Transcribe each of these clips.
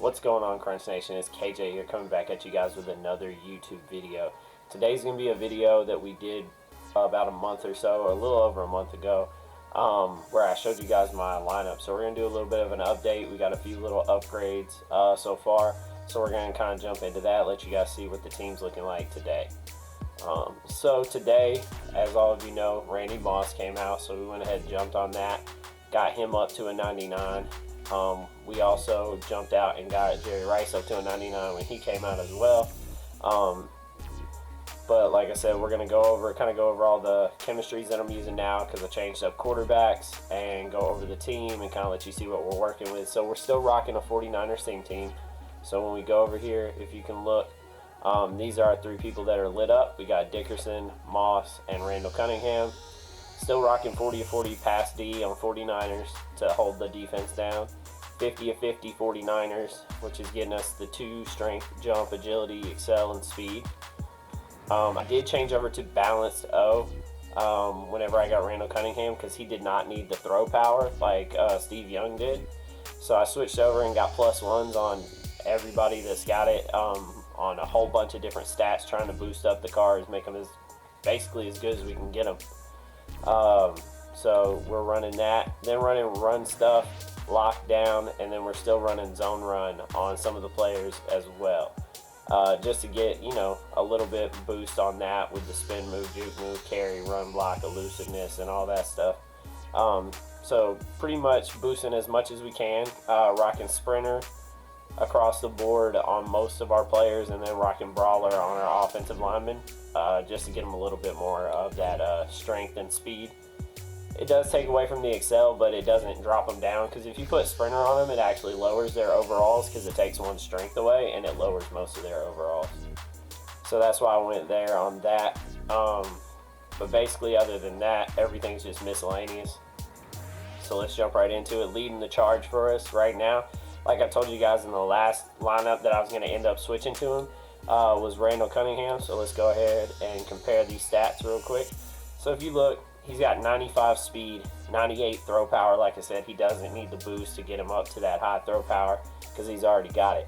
What's going on, Crunch Nation? It's KJ here, coming back at you guys with another YouTube video. Today's going to be a video that we did about a month or so, or a little over a month ago, where I showed you guys my lineup. So we're going to do a little bit of an update. We got a few little upgrades so far, so we're going to kind of jump into that, let you guys see what the team's looking like today. So today, as all of you know, Randy Moss came out, so we went ahead and jumped on that, got him up to a 99. We also jumped out and got Jerry Rice up to a 99 when he came out as well. But like I said, we're going to go over all the chemistries that I'm using now, because I changed up quarterbacks, and go over the team and kind of let you see what we're working with. So we're still rocking a 49ers team. So when we go over here, if you can look, these are our three people that are lit up. We got Dickerson, Moss, and Randall Cunningham. Still rocking 40-40 pass D on 49ers to hold the defense down. 50-50 49ers, which is getting us the 2 strength, jump, agility, excel, and speed. I did change over to balanced O whenever I got Randall Cunningham, because he did not need the throw power like Steve Young did. So I switched over and got +1s on everybody that's got it, on a whole bunch of different stats, trying to boost up the cars, make them basically as good as we can get them. So we're running that, then running run stuff, lockdown, and then we're still running zone run on some of the players as well, just to get, you know, a little bit boost on that with the spin move, juke move, carry, run block, elusiveness, and all that stuff. So pretty much boosting as much as we can, rocking sprinter across the board on most of our players, and then rocking brawler on our offensive linemen, just to get them a little bit more of that strength and speed. It does take away from the excel, but it doesn't drop them down, because if you put sprinter on them, it actually lowers their overalls, because it takes 1 strength away and it lowers most of their overalls. So that's why I went there on that. But basically, other than that, everything's just miscellaneous. So let's jump right into it. Leading the charge for us right now, like I told you guys in the last lineup that I was going to end up switching to him, was Randall Cunningham. So let's go ahead and compare these stats real quick. So if you look, he's got 95 speed, 98 throw power. Like I said, he doesn't need the boost to get him up to that high throw power, because he's already got it.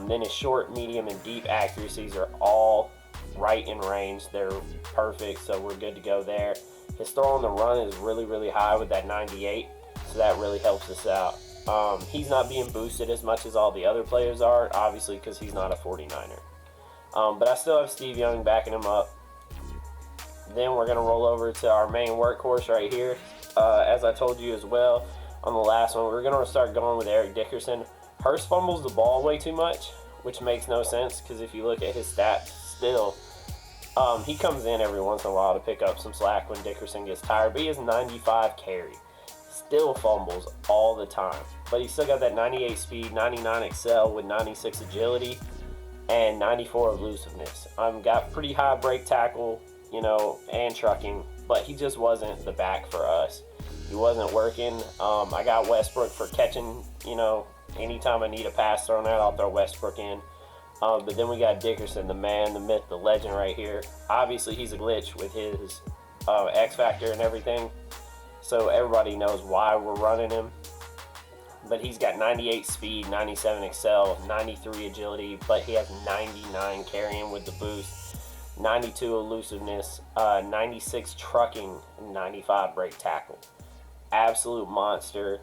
Then his short, medium, and deep accuracies are all right in range. They're perfect, so we're good to go there. His throw on the run is really, really high with that 98, so that really helps us out. He's not being boosted as much as all the other players are, obviously, because he's not a 49er. But I still have Steve Young backing him up. Then we're going to roll over to our main workhorse right here. As I told you as well on the last one, we're going to start going with Eric Dickerson. Hurst fumbles the ball way too much, which makes no sense, because if you look at his stats still, he comes in every once in a while to pick up some slack when Dickerson gets tired, but he has 95 carry. Still fumbles all the time, but he's still got that 98 speed, 99 excel with 96 agility, and 94 elusiveness. Got pretty high break tackle, you know, and trucking, but he just wasn't the back for us. He wasn't working. I got Westbrook for catching, you know, anytime I need a pass thrown out, I'll throw Westbrook in. But then we got Dickerson, the man, the myth, the legend right here. Obviously, he's a glitch with his X Factor and everything, so everybody knows why we're running him. But he's got 98 speed, 97 excel, 93 agility, but he has 99 carrying with the boost, 92 elusiveness, 96 trucking, and 95 break tackle. Absolute monster.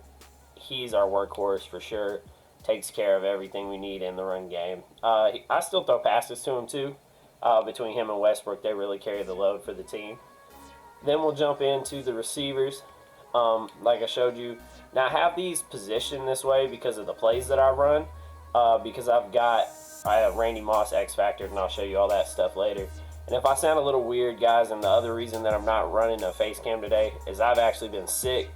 He's our workhorse for sure. Takes care of everything we need in the run game. I still throw passes to him too. Between him and Westbrook, they really carry the load for the team. Then we'll jump into the receivers. Like I showed you. Now I have these positioned this way because of the plays that I run. Because I have Randy Moss X Factor, and I'll show you all that stuff later. And if I sound a little weird, guys, and the other reason that I'm not running a face cam today is I've actually been sick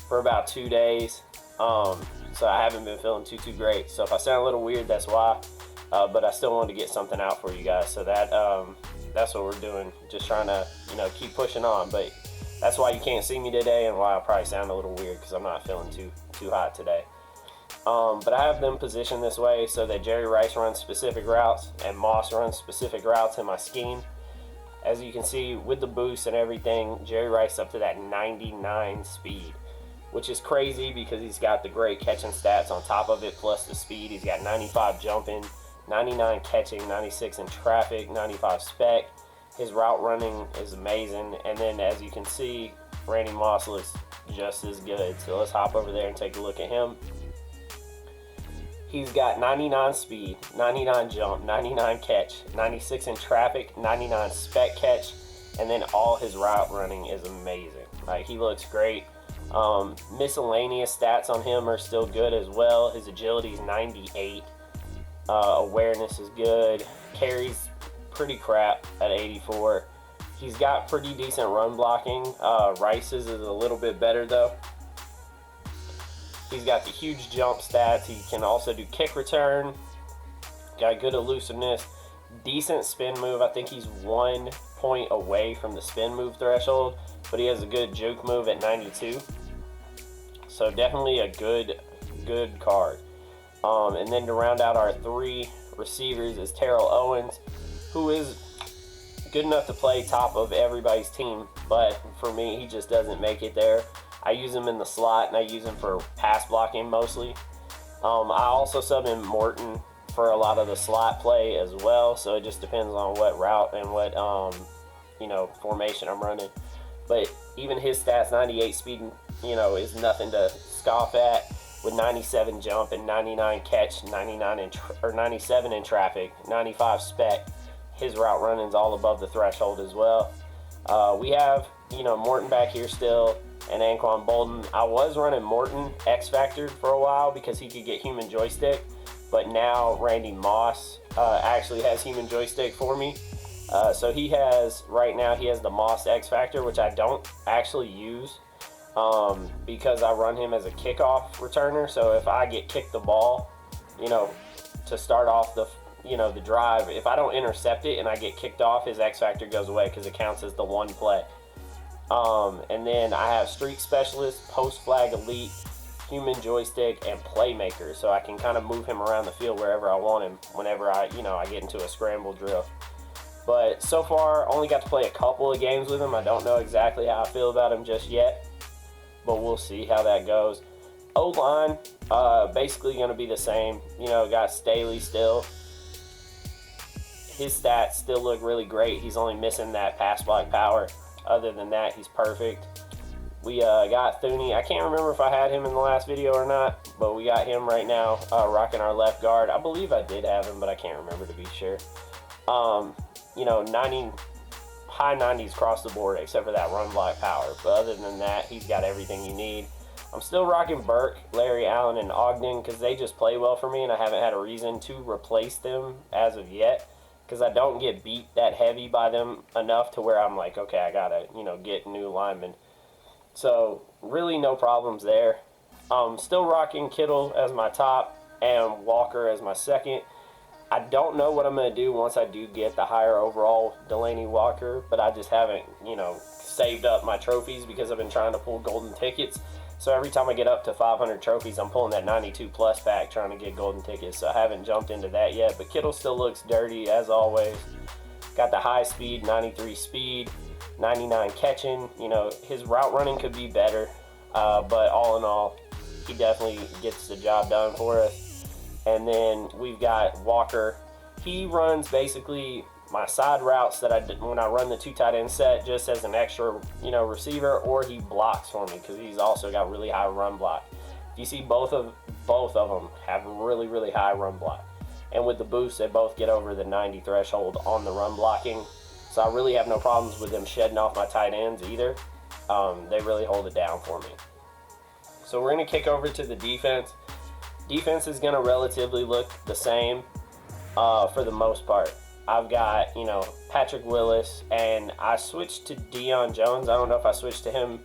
for about 2 days. So I haven't been feeling too great. So if I sound a little weird, that's why. But I still wanted to get something out for you guys. So that's what we're doing. Just trying to, you know, keep pushing on. But that's why you can't see me today, and why I probably sound a little weird, because I'm not feeling too hot today. But I have them positioned this way so that Jerry Rice runs specific routes and Moss runs specific routes in my scheme. As you can see, with the boost and everything, Jerry Rice up to that 99 speed. which is crazy because he's got the great catching stats on top of it, plus the speed. He's got 95 jumping, 99 catching, 96 in traffic, 95 spec. His route running is amazing. And then, as you can see, Randy Moss looks just as good. So let's hop over there and take a look at him. He's got 99 speed, 99 jump, 99 catch, 96 in traffic, 99 spec catch, and then all his route running is amazing. Like, he looks great. Miscellaneous stats on him are still good as well. His agility is 98. Awareness is good. Carries pretty crap at 84. He's got pretty decent run blocking. Rice's is a little bit better though. He's got the huge jump stats. He can also do kick return. Got good elusiveness. Decent spin move. I think he's 1 point away from the spin move threshold, but he has a good juke move at 92. So definitely a good card. And then to round out our 3 receivers is Terrell Owens, who is good enough to play top of everybody's team, but for me, he just doesn't make it there. I use him in the slot, and I use him for pass blocking mostly. I also sub in Morton for a lot of the slot play as well, so it just depends on what route and what formation I'm running. But even his stats, 98 speed, is nothing to scoff at, with 97 jump and 99 catch, 97 in traffic, 95 spec. His route running's all above the threshold as well. We have Morton back here still, and Anquan Bolden. I was running Morton X Factor for a while because he could get human joystick, but now Randy Moss actually has human joystick for me. So right now he has the Moss X Factor, which I don't actually use because I run him as a kickoff returner. So if I get kicked the ball, to start off the drive, if I don't intercept it and I get kicked off, his X Factor goes away because it counts as the one play. And then I have Streak Specialist, Post Flag Elite, Human Joystick, and Playmaker, so I can kind of move him around the field wherever I want him whenever I get into a scramble drill. But so far, only got to play a couple of games with him. I don't know exactly how I feel about him just yet, but we'll see how that goes. O-line, basically going to be the same. Got Staley still. His stats still look really great. He's only missing that pass block power. Other than that, he's perfect. We got Thuney. I can't remember if I had him in the last video or not, but we got him right now rocking our left guard. I believe I did have him, but I can't remember to be sure. 90, high 90s across the board, except for that run block power. But other than that, he's got everything you need. I'm still rocking Burke, Larry Allen, and Ogden because they just play well for me, and I haven't had a reason to replace them as of yet, because I don't get beat that heavy by them enough to where I'm like, okay, I gotta, get new linemen. So really no problems there. Still rocking Kittle as my top and Walker as my second. I don't know what I'm gonna do once I do get the higher overall Delaney Walker, but I just haven't, saved up my trophies because I've been trying to pull golden tickets. So every time I get up to 500 trophies, I'm pulling that 92 plus pack trying to get golden tickets. So I haven't jumped into that yet, but Kittle still looks dirty as always. Got the high speed, 93 speed, 99 catching. His route running could be better, but all in all, he definitely gets the job done for us. And then we've got Walker. He runs basically my side routes that I did when I run the 2 tight end set just as an extra, receiver, or he blocks for me because he's also got really high run block. You see both of them have really, really high run block. And with the boost, they both get over the 90 threshold on the run blocking. So I really have no problems with them shedding off my tight ends either. They really hold it down for me. So we're going to kick over to the defense. Defense is going to relatively look the same for the most part. I've got, Patrick Willis, and I switched to Deion Jones. I don't know if I switched to him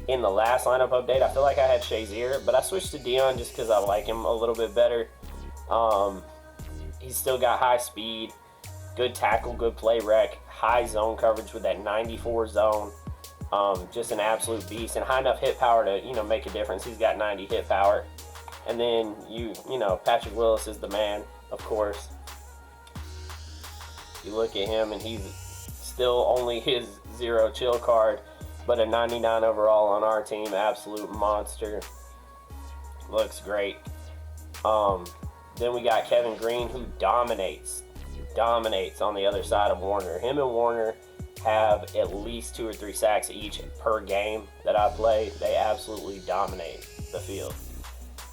in the last lineup update. I feel like I had Shazier, but I switched to Deion just because I like him a little bit better. He's still got high speed, good tackle, good play rec, high zone coverage with that 94 zone. Just an absolute beast, and high enough hit power to, make a difference. He's got 90 hit power. And then, Patrick Willis is the man, of course. You look at him, and he's still only his 0 chill card But a 99 overall on our team, absolute monster. Looks great. Then we got Kevin Green, who dominates on the other side of Warner. Him and Warner have at least 2 or 3 sacks each per game that I play. They absolutely dominate the field.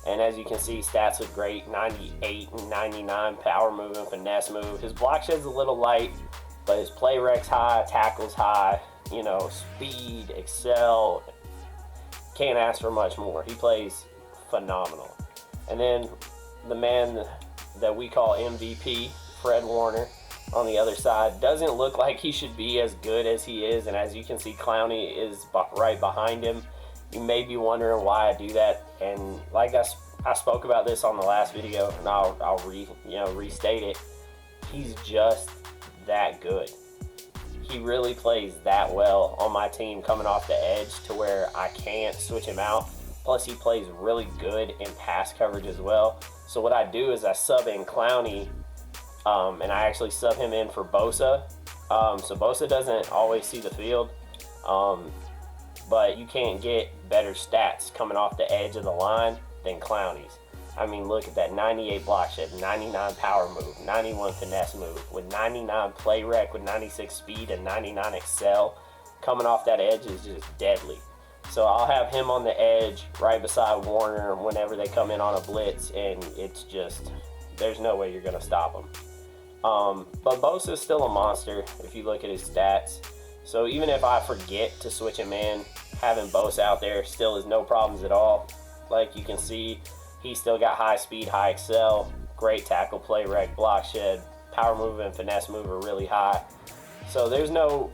And as you can see, stats look great. 98 and 99 power move and finesse move. His block shed's a little light, but his play rec's high, tackles high, you know, speed, excel. Can't ask for much more. He plays phenomenal. And then the man that we call MVP, Fred Warner, on the other side, doesn't look like he should be as good as he is. And as you can see, Clowney is right behind him. You may be wondering why I do that, and like I spoke about this on the last video, and I'll restate it. He's just that good. He really plays that well on my team, coming off the edge to where I can't switch him out. Plus, he plays really good in pass coverage as well. So what I do is I sub in Clowney, and I actually sub him in for Bosa. So Bosa doesn't always see the field. But you can't get better stats coming off the edge of the line than Clowney's. I mean, look at that 98 block shed, 99 power move, 91 finesse move, with 99 play rec, with 96 speed and 99 excel. Coming off that edge is just deadly. So I'll have him on the edge right beside Warner whenever they come in on a blitz, and it's just, there's no way you're going to stop him. But Bosa's still a monster if you look at his stats. So even if I forget to switch him in, having Bosa out there still is no problems at all. Like you can see, he's still got high speed, high excel, great tackle, play rec, block shed, power move and finesse move are really high. So there's no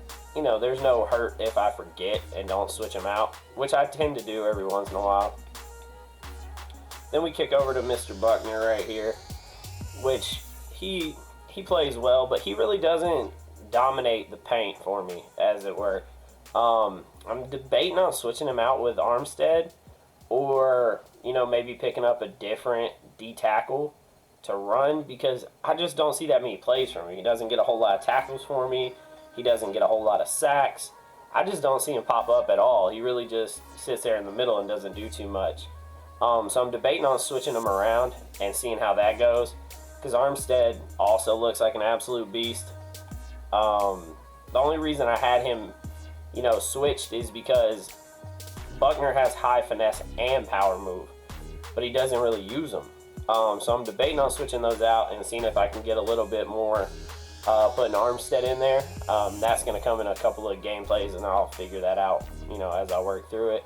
hurt if I forget and don't switch him out, which I tend to do every once in a while. Then we kick over to Mr. Buckner right here, which he plays well, but he really doesn't dominate the paint for me, as it were. I'm debating on switching him out with Armstead, or maybe picking up a different D tackle to run, because I just don't see that many plays from him. He doesn't get a whole lot of tackles for me. He doesn't get a whole lot of sacks. I just don't see him pop up at all. He really just sits there in the middle and doesn't do too much. So I'm debating on switching him around and seeing how that goes, because Armstead also looks like an absolute beast. The only reason I had him, switched is because Buckner has high finesse and power move, but he doesn't really use them. So I'm debating on switching those out and seeing if I can get a little bit more, putting Armstead in there. That's going to come in a couple of gameplays, and I'll figure that out, as I work through it.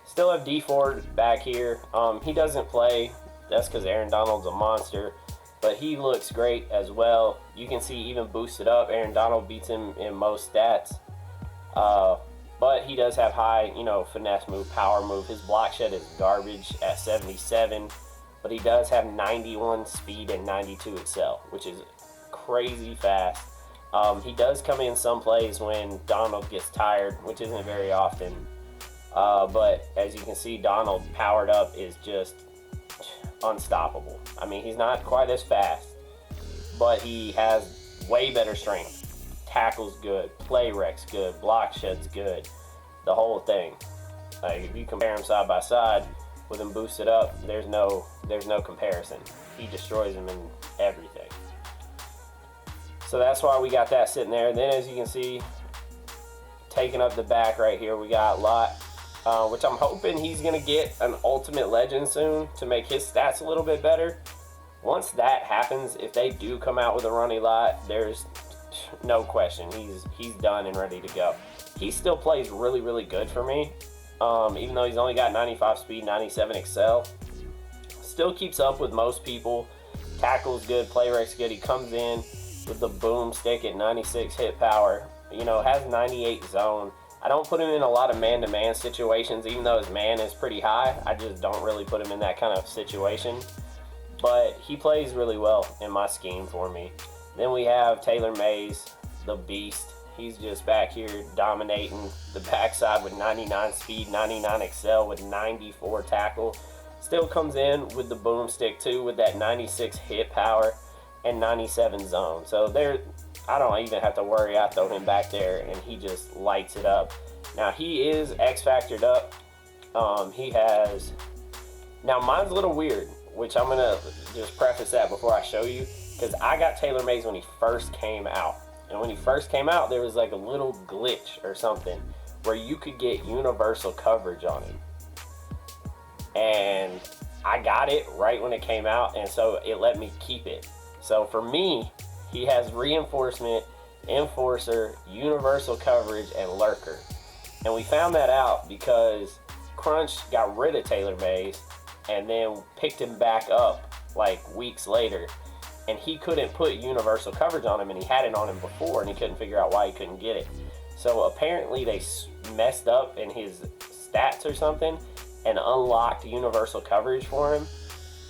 Still have D Ford back here. He doesn't play. That's because Aaron Donald's a monster. But he looks great as well. You can see even boosted up, Aaron Donald beats him in most stats. But he does have high, finesse move, power move. His block shed is garbage at 77. But he does have 91 speed and 92 excel, which is crazy fast. He does come in some plays when Donald gets tired, which isn't very often. But as you can see, Donald powered up is just unstoppable. I mean, he's not quite as fast, but he has way better strength. Tackle's good, play rec's good, block shed's good, the whole thing. Like, if you compare him side by side with him boosted up, there's no comparison. He destroys him in everything. So that's why we got that sitting there. Then, as you can see, taking up the back right here, we got Lott, which I'm hoping he's going to get an Ultimate Legend soon to make his stats a little bit better. Once that happens, if they do come out with a Ronnie Lott, there's no question. He's done and ready to go. He still plays really, really good for me. Even though he's only got 95 speed, 97 excel. Still keeps up with most people. Tackle's good, play rec's good. He comes in with the boom stick at 96 hit power. Has 98 zone. I don't put him in a lot of man-to-man situations, even though his man is pretty high. I just don't really put him in that kind of situation. But he plays really well in my scheme for me. Then we have Taylor Mays, the beast. He's just back here dominating the backside with 99 speed, 99 excel, with 94 tackle. Still comes in with the boomstick too, with that 96 hit power and 97 zone. So there, I don't even have to worry. I throw him back there and he just lights it up. Now he is X-Factored up. He has, now mine's a little weird, which I'm gonna just preface that before I show you, because I got TaylorMade's when he first came out. And when he first came out, there was like a little glitch or something where you could get universal coverage on him. And I got it right when it came out, and so it let me keep it. So for me, he has reinforcement, enforcer, universal coverage, and lurker. And we found that out because Crunch got rid of TaylorMade's and then picked him back up like weeks later. And he couldn't put universal coverage on him, and he had it on him before, and he couldn't figure out why he couldn't get it. So apparently they messed up in his stats or something and unlocked universal coverage for him,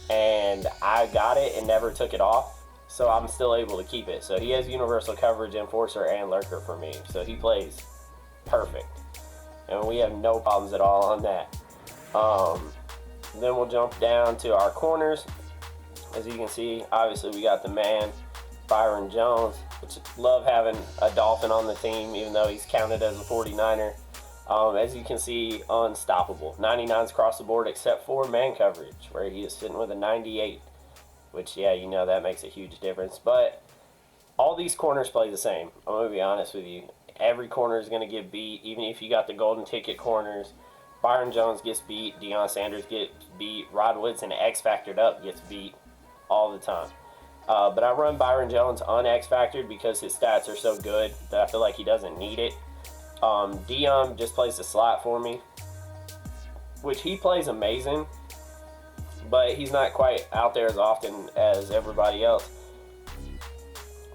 and I got it and never took it off, so I'm still able to keep it. So he has universal coverage, enforcer, and lurker for me, so he plays perfect, and we have no problems at all on that. Then we'll jump down to our corners. As you can see, obviously we got the man, Byron Jones, which love having a Dolphin on the team, even though he's counted as a 49er. As you can see, unstoppable. 99s across the board except for man coverage, where he is sitting with a 98, which, yeah, you know, that makes a huge difference. But all these corners play the same. I'm going to be honest with you. Every corner is going to get beat, even if you got the golden ticket corners. Byron Jones gets beat. Deion Sanders gets beat. Rod Woodson, X-Factored up, gets beat all the time. But I run Byron Jones un-X-Factored because his stats are so good that I feel like he doesn't need it. Deion just plays the slot for me, which he plays amazing, but he's not quite out there as often as everybody else.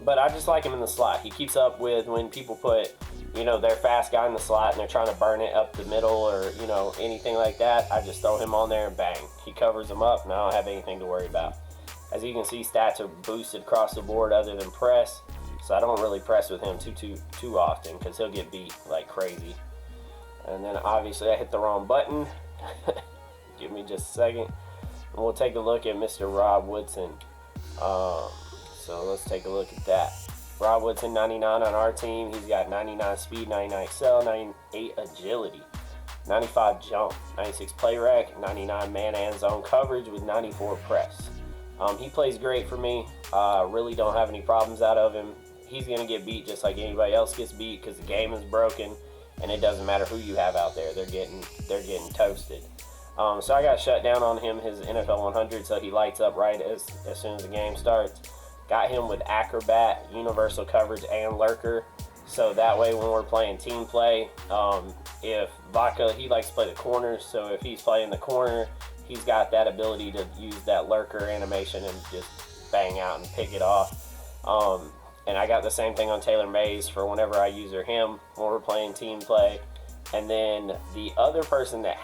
But I just like him in the slot. He keeps up with when people put, you know, their fast guy in the slot and they're trying to burn it up the middle or, you know, anything like that. I just throw him on there and bang. He covers them up and I don't have anything to worry about. As you can see, stats are boosted across the board other than press. So I don't really press with him too often because he'll get beat like crazy. And then obviously I hit the wrong button. Give me just a second. And we'll take a look at Mr. Rod Woodson. So let's take a look at that. Rod Woodson, 99 on our team. He's got 99 speed, 99 excel, 98 agility, 95 jump, 96 play rec, 99 man and zone coverage with 94 press. He plays great for me. Really don't have any problems out of him. He's going to get beat just like anybody else gets beat because the game is broken and it doesn't matter who you have out there. They're getting toasted. So I got shut down on him, his NFL 100, so he lights up right as soon as the game starts. Got him with Acrobat, universal coverage, and lurker. So that way when we're playing team play, if Vaca, he likes to play the corners, so if he's playing the corner, he's got that ability to use that lurker animation and just bang out and pick it off. And I got the same thing on TaylorMade's for whenever I use him when we're playing team play. And then the other person that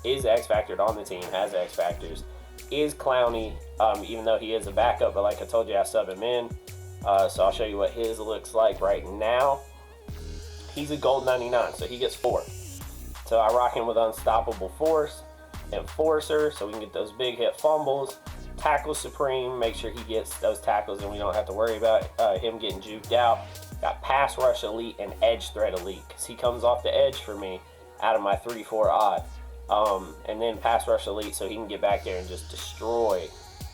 is X-Factored on the team, has X-Factors, is Clowney, even though he is a backup, but like I told you, I sub him in. So I'll show you what his looks like right now. He's a gold 99, so he gets 4. So I rock him with Unstoppable Force, Enforcer, so we can get those big hit fumbles, Tackle Supreme, make sure he gets those tackles and we don't have to worry about him getting juked out. Got Pass Rush Elite and Edge Threat Elite, because he comes off the edge for me out of my 3-4 odd. And then Pass Rush Elite, so he can get back there and just destroy,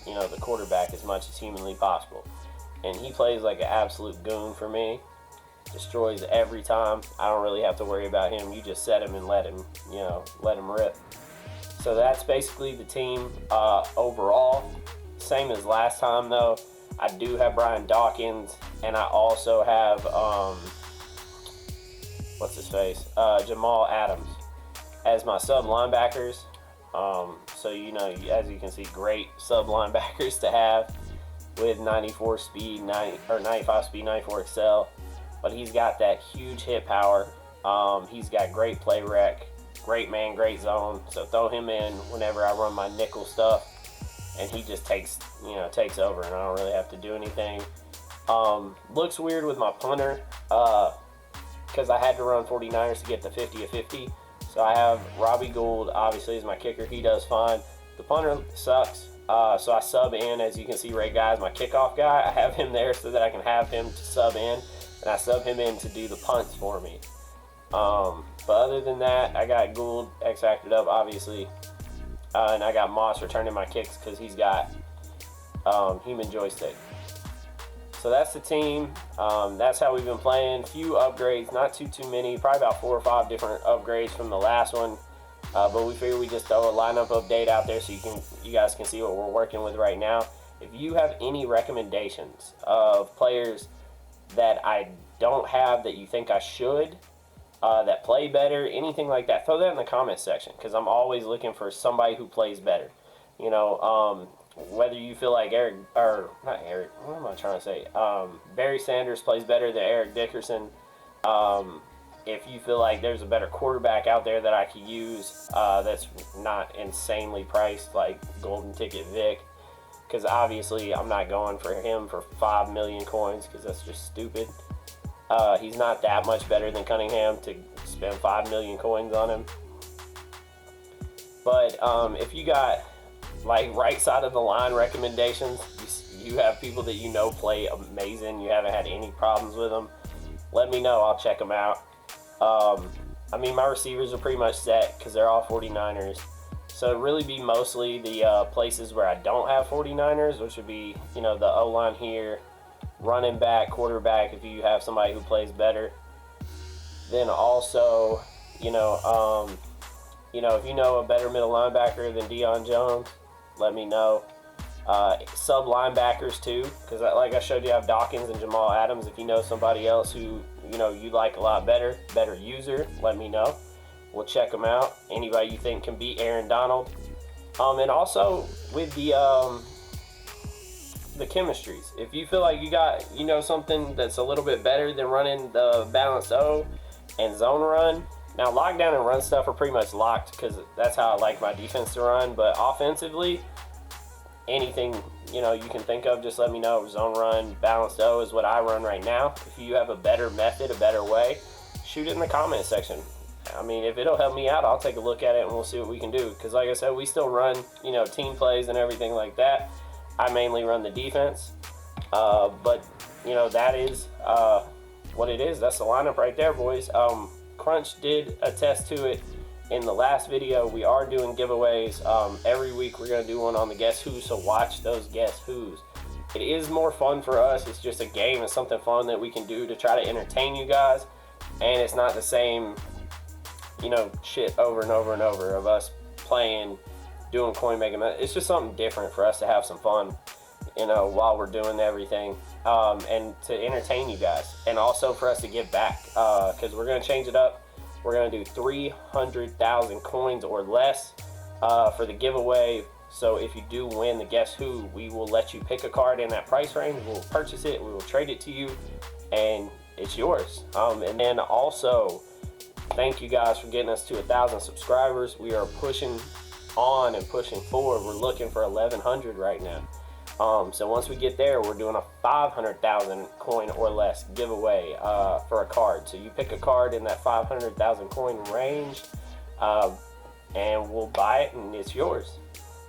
you know, the quarterback as much as humanly possible. And he plays like an absolute goon for me. Destroys every time. I don't really have to worry about him. You just set him and let him rip. So that's basically the team overall. Same as last time though. I do have Brian Dawkins, and I also have what's his face? Jamal Adams as my sub linebackers. So you know, as you can see, great sub linebackers to have with 94 speed, 95 speed, 94 excel. But he's got that huge hit power. He's got great play rec, great man, great zone. So throw him in whenever I run my nickel stuff, and he just takes over, and I don't really have to do anything. Looks weird with my punter because I had to run 49ers to get the 50 of 50. So I have Robbie Gould, obviously, as my kicker. He does fine. The punter sucks. So I sub in, as you can see, Ray Guy is my kickoff guy. I have him there so that I can have him to sub in, and I sub him in to do the punts for me. But other than that, I got Gould X-Factored up, obviously. And I got Moss returning my kicks because he's got human joystick. So that's the team. That's how we've been playing. Few upgrades, not too many. Probably about 4 or 5 different upgrades from the last one. But we figure we just throw a lineup update out there so you guys can see what we're working with right now. If you have any recommendations of players that I don't have that you think I should, that play better, anything like that, throw that in the comment section, because I'm always looking for somebody who plays better. You know, whether you feel like Barry Sanders plays better than Eric Dickerson. If you feel like there's a better quarterback out there that I could use that's not insanely priced, like Golden Ticket Vic, because obviously I'm not going for him for 5 million coins, because that's just stupid. He's not that much better than Cunningham to spend 5 million coins on him. But if you got like right side of the line recommendations, you have people that you know play amazing, you haven't had any problems with them, let me know. I'll check them out. I mean, my receivers are pretty much set because they're all 49ers. So it'd really be mostly the places where I don't have 49ers, which would be, you know, the O-line here, running back, quarterback, if you have somebody who plays better. Then also, if you know a better middle linebacker than Deion Jones, let me know. Sub linebackers too, because like I showed you, I have Dawkins and Jamal Adams. If you know somebody else who you like a lot better user, let me know. We'll check them out. Anybody you think can beat Aaron Donald. And also with the chemistries, if you feel like you got something that's a little bit better than running the balanced O and zone run. Now lockdown and run stuff are pretty much locked because that's how I like my defense to run. But offensively, anything you can think of, just let me know. Zone run, balanced O is what I run right now. If you have a better method, a better way, shoot it in the comment section. I mean, if it'll help me out, I'll take a look at it and we'll see what we can do. Because like I said, we still run team plays and everything like that. I mainly run the defense, but that is what it is. That's the lineup right there, boys. Crunch did attest to it in the last video. We are doing giveaways every week. We're gonna do one on the Guess Who, so watch those Guess Who's. It is more fun for us. It's just a game. It's something fun that we can do to try to entertain you guys, and it's not the same shit over and over and over of us playing, doing coin making. It's just something different for us to have some fun, while we're doing everything, and to entertain you guys, and also for us to give back, because we're going to change it up. We're going to do 300,000 coins or less for the giveaway. So if you do win the Guess Who, we will let you pick a card in that price range. We'll purchase it, we will trade it to you, and it's yours. And then also, thank you guys for getting us to 1,000 subscribers. We are pushing on and pushing forward. We're looking for 1,100 right now. So once we get there, we're doing a 500,000 coin or less giveaway for a card. So you pick a card in that 500,000 coin range, and we'll buy it, and it's yours.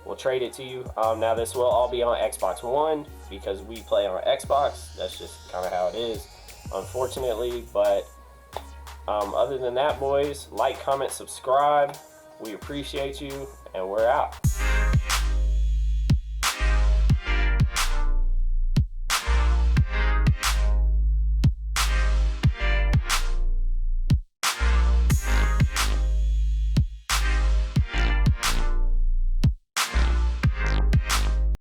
We'll trade it to you. Now this will all be on Xbox One because we play on Xbox. That's just kind of how it is, unfortunately. But other than that, boys, like, comment, subscribe. We appreciate you, and we're out.